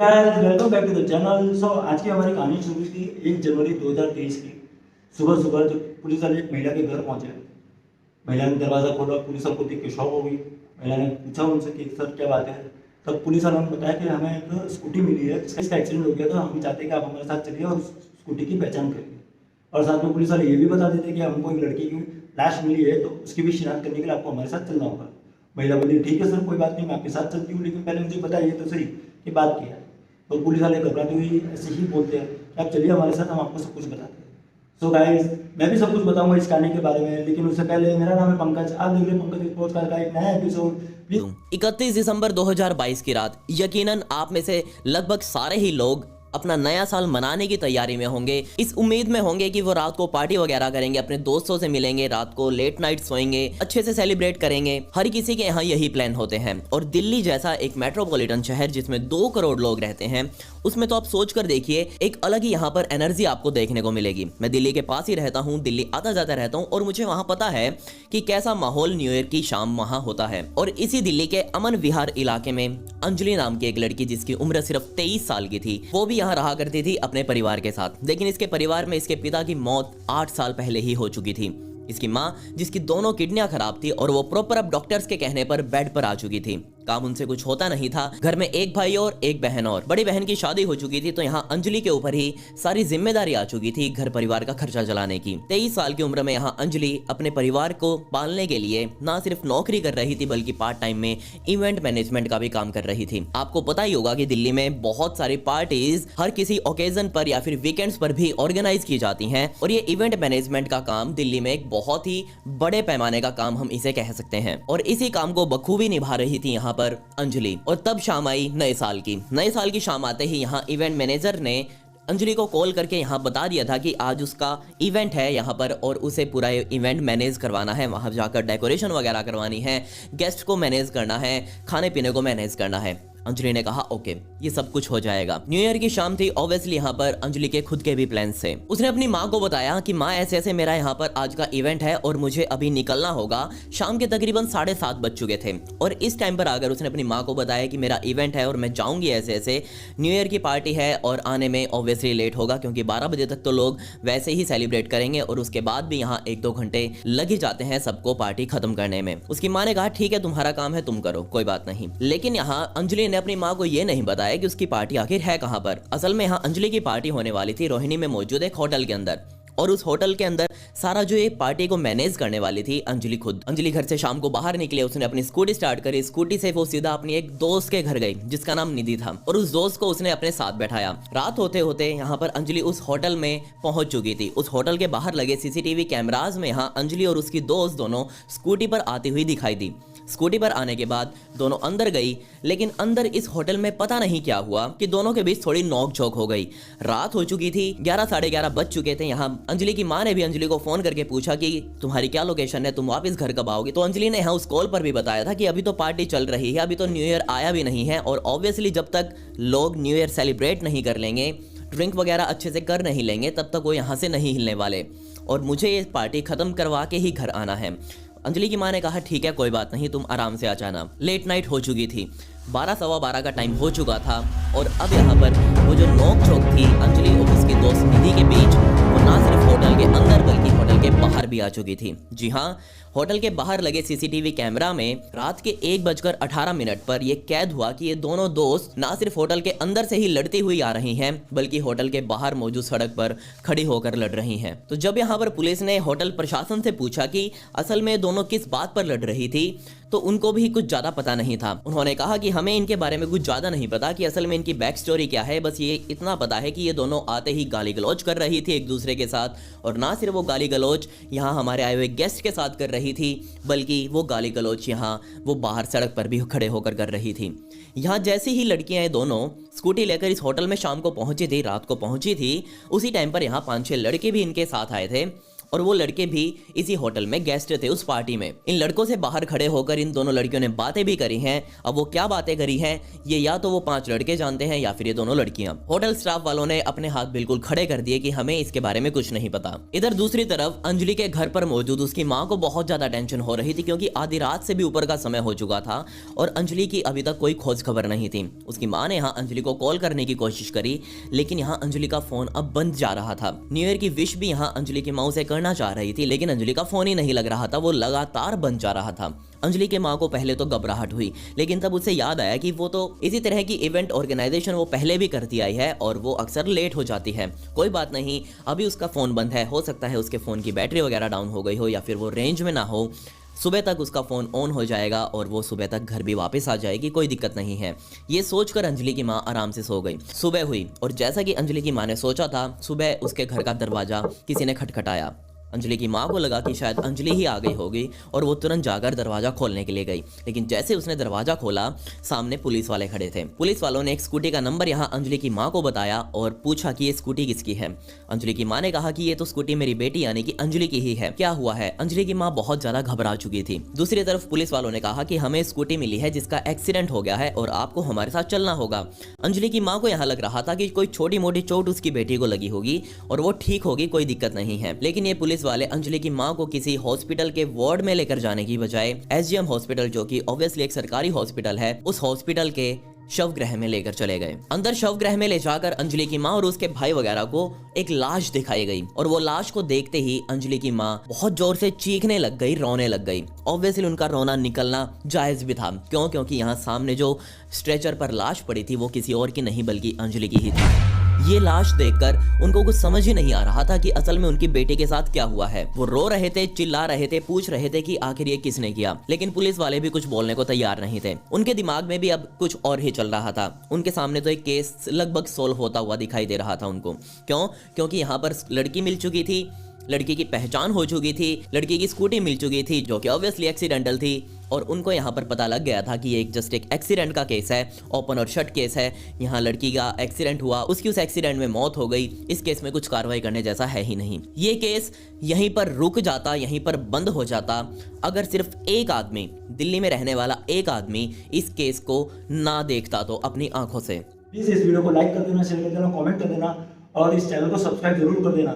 Welcome back to the channel. So आज की हमारी कहानी शुरू हुई थी 1 जनवरी 2023 की सुबह सुबह, जब पुलिस वाले एक महिला के घर पहुंचे। महिला ने दरवाज़ा खोला, पुलिस सबको देख के शॉक हो गई। महिला ने पूछा उनसे कि सर क्या बात है। तब पुलिस वालों ने बताया कि हमें एक स्कूटी मिली है, इसका एक्सीडेंट हो गया, तो हम चाहते हैं कि आप हमारे साथ चलिए और उस स्कूटी की पहचान करिए। और साथ में पुलिस वाले ये भी बता देते कि हमको एक लड़की की लाश मिली है, तो उसकी भी शिनाख्त करने के लिए आपको हमारे साथ चलना होगा। महिला बोली ठीक है सर, कोई बात नहीं, मैं आपके साथ चलती हूँ, लेकिन पहले मुझे बताइए तो सही कि बात क्या है। तो पुलिस वाले घबराते हुए ऐसे ही बोलते हैं कि आप चलिए हमारे साथ, हम आपको सब कुछ बताते हैं। सो गाइस, मैं भी सब कुछ बताऊंगा इस कहानी के बारे में, लेकिन उससे पहले मेरा नाम है पंकज। आप देख रहे हैं पंकज पॉडकास्ट का एक नया एपिसोड। 31 दिसंबर 2022 की रात, यकीनन आप में से लगभग सारे ही लोग अपना नया साल मनाने की तैयारी में होंगे। इस उम्मीद में होंगे कि वो रात को पार्टी वगैरह करेंगे, अपने दोस्तों से मिलेंगे, रात को लेट नाइट सोएंगे, अच्छे से सेलिब्रेट करेंगे। हर किसी के यहाँ यही प्लान होते हैं। और दिल्ली जैसा एक मेट्रोपॉलिटन शहर जिसमें 2 करोड़ लोग रहते हैं, उसमें तो आप सोच कर देखिए, एक अलग ही यहाँ पर एनर्जी आपको देखने को मिलेगी। मैं दिल्ली के पास ही रहता हूँ, दिल्ली आता जाता रहता हूँ, और मुझे वहाँ पता है कि कैसा माहौल न्यू ईयर की शाम वहाँ होता है। और इसी दिल्ली के अमन विहार इलाके में अंजलि नाम की एक लड़की, जिसकी उम्र सिर्फ 23 साल की थी, वो भी यहाँ रहा करती थी अपने परिवार के साथ। लेकिन इसके परिवार में इसके पिता की मौत 8 साल पहले ही हो चुकी थी। इसकी माँ, जिसकी दोनों किडनियां खराब थी और वो प्रॉपर अब डॉक्टर्स के कहने पर बेड पर आ चुकी थी। काम उनसे कुछ होता नहीं था। घर में एक भाई और एक बहन, और बड़ी बहन की शादी हो चुकी थी, तो यहाँ अंजलि के ऊपर ही सारी जिम्मेदारी आ चुकी थी घर परिवार का खर्चा चलाने की। 23 साल की उम्र में यहाँ अंजलि अपने परिवार को पालने के लिए ना सिर्फ नौकरी कर रही थी, बल्कि पार्ट टाइम में इवेंट मैनेजमेंट का भी काम कर रही थी। आपको पता ही होगा कि दिल्ली में बहुत सारी पार्टीज हर किसी ओकेजन पर या फिर वीकेंड्स पर भी ऑर्गेनाइज की जाती हैं, और ये इवेंट मैनेजमेंट का काम दिल्ली में एक बहुत ही बड़े पैमाने का काम हम इसे कह सकते हैं। और इसी काम को बखूबी निभा रही थी यहाँ पर अंजलि। और तब शाम आई नए साल की। नए साल की शाम आते ही यहाँ इवेंट मैनेजर ने अंजलि को कॉल करके यहाँ बता दिया था कि आज उसका इवेंट है यहाँ पर, और उसे पूरा इवेंट मैनेज करवाना है। वहाँ जाकर डेकोरेशन वगैरह करवानी है, गेस्ट को मैनेज करना है, खाने पीने को मैनेज करना है। अंजलि ने कहा ओके, ये सब कुछ हो जाएगा। न्यू ईयर की शाम थी, ऑब्वियसली यहाँ पर अंजलि के खुद के भी प्लान्स थे। उसने अपनी माँ को बताया कि माँ, ऐसे ऐसे मेरा यहाँ पर आज का इवेंट है और मुझे अभी निकलना होगा। शाम के तकरीबन 7:30 बज चुके थे, और इस टाइम पर अगर उसने अपनी माँ को बताया कि मेरा इवेंट है और मैं जाऊंगी, ऐसे ऐसे न्यू ईयर की पार्टी है और आने में ऑब्वियसली लेट होगा, क्योंकि 12 बजे तक तो लोग वैसे ही सेलिब्रेट करेंगे, और उसके बाद भी यहाँ 1-2 घंटे लग ही जाते हैं सबको पार्टी खत्म करने में। उसकी माँ ने कहा ठीक है, तुम्हारा काम है, तुम करो, कोई बात नहीं। लेकिन यहाँ अंजलि ने अपनी माँ को ये नहीं बताया कि उसकी पार्टी आखिर है कहां पर। असल में यहाँ अंजलि की पार्टी होने वाली थी रोहिणी में मौजूद एक होटल के अंदर, और उस होटल के अंदर सारा जो ये पार्टी को मैनेज करने वाली थी अंजलि खुद। अंजलि घर से शाम को बाहर निकले, उसने अपनी स्कूटी स्टार्ट करी। स्कूटी से वो सीधा अपनी एक दोस्त के घर गई जिसका नाम निधि था, और उस दोस्त को उसने अपने साथ बैठाया। रात होते होते यहाँ पर अंजलि उस होटल में पहुंच चुकी थी। उस होटल के बाहर लगे सीसीटीवी कैमराज में यहाँ अंजलि और उसकी दोस्त दोनों स्कूटी पर आती हुई दिखाई दी। स्कूटी पर आने के बाद दोनों अंदर गई, लेकिन अंदर इस होटल में पता नहीं क्या हुआ कि दोनों के बीच थोड़ी नोक झोंक हो गई। रात हो चुकी थी, 11 साढ़े 11 बज चुके थे। यहाँ अंजलि की माँ ने भी अंजलि को फोन करके पूछा कि तुम्हारी क्या लोकेशन है, तुम वापस घर कब आओगे। तो अंजलि ने यहाँ उस कॉल पर भी बताया था कि अभी तो पार्टी चल रही है, अभी तो न्यू ईयर आया भी नहीं है, और ऑब्वियसली जब तक लोग न्यू ईयर सेलिब्रेट नहीं कर लेंगे, ड्रिंक वगैरह अच्छे से कर नहीं लेंगे, तब तक वो यहाँ से नहीं हिलने वाले, और मुझे ये पार्टी खत्म करवा के ही घर आना है। अंजलि की माँ ने कहा ठीक है, कोई बात नहीं, तुम आराम से आ जाना। लेट नाइट हो चुकी थी, 12 सवा 12 का टाइम हो चुका था, और अब यहाँ पर वो जो नोक झोंक थी अंजलि और उसकी दोस्त निधि के बीच, वो ना सिर्फ होटल के अंदर बल्कि होटल के बाहर भी आ चुकी थी। जी हाँ, होटल के बाहर लगे सीसीटीवी कैमरा में रात के 1:18 पर यह कैद हुआ कि ये दोनों दोस्त ना सिर्फ होटल के अंदर से ही लड़ती हुई आ रही हैं, बल्कि होटल के बाहर मौजूद सड़क पर खड़ी होकर लड़ रही हैं। तो जब यहाँ पर पुलिस ने होटल प्रशासन से पूछा कि असल में दोनों किस बात पर लड़ रही थी, तो उनको भी कुछ ज्यादा पता नहीं था। उन्होंने कहा कि हमें इनके बारे में कुछ ज्यादा नहीं पता कि असल में इनकी बैक स्टोरी क्या है, बस ये इतना पता है कि ये दोनों आते ही गाली गलौज कर रही थी एक दूसरे के साथ, और ना सिर्फ वो गाली गलौज यहाँ हमारे आए हुए गेस्ट के साथ कर रही थी, बल्कि वो गाली गलौज यहाँ वो बाहर सड़क पर भी खड़े होकर कर रही थी। यहाँ जैसी ही लड़कियां दोनों स्कूटी लेकर इस होटल में शाम को पहुंची थी, रात को पहुंची थी, उसी टाइम पर यहाँ 5-6 लड़के भी इनके साथ आए थे, और वो लड़के भी इसी होटल में गेस्ट थे उस पार्टी में। इन लड़कों से बाहर खड़े होकर इन दोनों लड़कियों ने बातें भी करी हैं। अब वो क्या बातें करी हैं ये या तो वो 5 लड़के जानते हैं या फिर ये दोनों लड़कियां। होटल स्टाफ वालों ने अपने हाथ बिल्कुल खड़े कर दिए कि हमें इसके बारे में कुछ नहीं पता। इधर दूसरी तरफ अंजलि के घर पर मौजूद उसकी माँ को बहुत ज्यादा टेंशन हो रही थी, क्योंकि आधी रात से भी ऊपर का समय हो चुका था और अंजलि की अभी तक कोई खोज खबर नहीं थी। उसकी माँ ने यहाँ अंजलि को कॉल करने की कोशिश करी, लेकिन यहाँ अंजलि का फोन अब बंद जा रहा था। न्यू ईयर की विश भी यहाँ अंजलि की माँ से करना चाह रही थी, लेकिन अंजलि का फोन ही नहीं लग रहा था, वो लगातार बंद जा रहा था। अंजलि के माँ को पहले तो घबराहट हुई, लेकिन तब उसे याद आया कि वो तो इसी तरह की इवेंट ऑर्गेनाइजेशन वो पहले भी करती आई है और वो अक्सर लेट हो जाती है। कोई बात नहीं, अभी उसका फ़ोन बंद है, हो सकता है उसके फ़ोन की बैटरी वगैरह डाउन हो गई हो या फिर वो रेंज में ना हो। सुबह तक उसका फ़ोन ऑन हो जाएगा और वो सुबह तक घर भी वापस आ जाएगी, कोई दिक्कत नहीं है। ये सोचकर अंजलि की माँ आराम से सो गई। सुबह हुई और जैसा कि अंजलि की माँ ने सोचा था, सुबह उसके घर का दरवाज़ा किसी ने खटखटाया। अंजलि की माँ को लगा कि शायद अंजलि ही आ गई होगी और वो तुरंत जाकर दरवाज़ा खोलने के लिए गई, लेकिन जैसे उसने दरवाज़ा खोला सामने पुलिस वाले खड़े थे। पुलिस वालों ने एक स्कूटी का नंबर यहाँ अंजलि की माँ को बताया और पूछा कि ये स्कूटी किसकी है। अंजलि की माँ ने कहा कि ये तो स्कूटी मेरी बेटी यानी कि अंजलि की ही है, क्या हुआ है। अंजलि की माँ बहुत ज़्यादा घबरा चुकी थी। दूसरी तरफ पुलिस वालों ने कहा कि हमें स्कूटी मिली है जिसका एक्सीडेंट हो गया है और आपको हमारे साथ चलना होगा। अंजलि की माँ को यहाँ लग रहा था कि कोई छोटी मोटी चोट उसकी बेटी को लगी होगी और वो ठीक होगी, कोई दिक्कत नहीं है। लेकिन ये पुलिस वाले अंजलि की माँ को किसी हॉस्पिटल के वार्ड में लेकर जाने की बजाय एसजीएम हॉस्पिटल, जो कि ऑब्वियसली एक सरकारी हॉस्पिटल है, उस हॉस्पिटल के शव गृह में लेकर चले गए। अंदर शव गृह में ले जाकर अंजलि की माँ और उसके भाई वगैरह को एक लाश दिखाई गई और वो लाश को देखते ही अंजलि की माँ बहुत जोर से चीखने लग गई, रोने लग गई। ऑब्वियसली उनका रोना निकलना जायज भी था। क्योंकि यहाँ सामने जो स्ट्रेचर पर लाश पड़ी थी वो किसी और की नहीं बल्कि अंजलि की ही थी। ये लाश देखकर उनको कुछ समझ ही नहीं आ रहा था कि असल में उनकी बेटी के साथ क्या हुआ है। वो रो रहे थे, चिल्ला रहे थे, पूछ रहे थे कि आखिर ये किसने किया, लेकिन पुलिस वाले भी कुछ बोलने को तैयार नहीं थे। उनके दिमाग में भी अब कुछ और ही चल रहा था। उनके सामने तो एक केस लगभग सोल्व होता हुआ दिखाई दे रहा था उनको। क्योंकि यहाँ पर लड़की मिल चुकी थी, लड़की की पहचान हो चुकी थी, लड़की की स्कूटी मिल चुकी थी जो कि ऑब्वियसली एक्सीडेंटल थी और उनको यहाँ पर पता लग गया था कि ये एक जस्ट एक एक्सीडेंट का केस है, ओपन और शट केस है। यहाँ लड़की का एक्सीडेंट हुआ, उसकी उस एक्सीडेंट में मौत हो गई, इस केस में कुछ कार्रवाई करने जैसा है ही नहीं। ये केस यहीं पर रुक जाता, यहीं पर बंद हो जाता अगर सिर्फ एक आदमी, दिल्ली में रहने वाला एक आदमी इस केस को ना देखता तो अपनी आंखों से। प्लीज़ इस वीडियो को लाइक कर देना, शेयर कर देना, कमेंट कर देना और इस चैनल को सब्सक्राइब जरूर कर देना।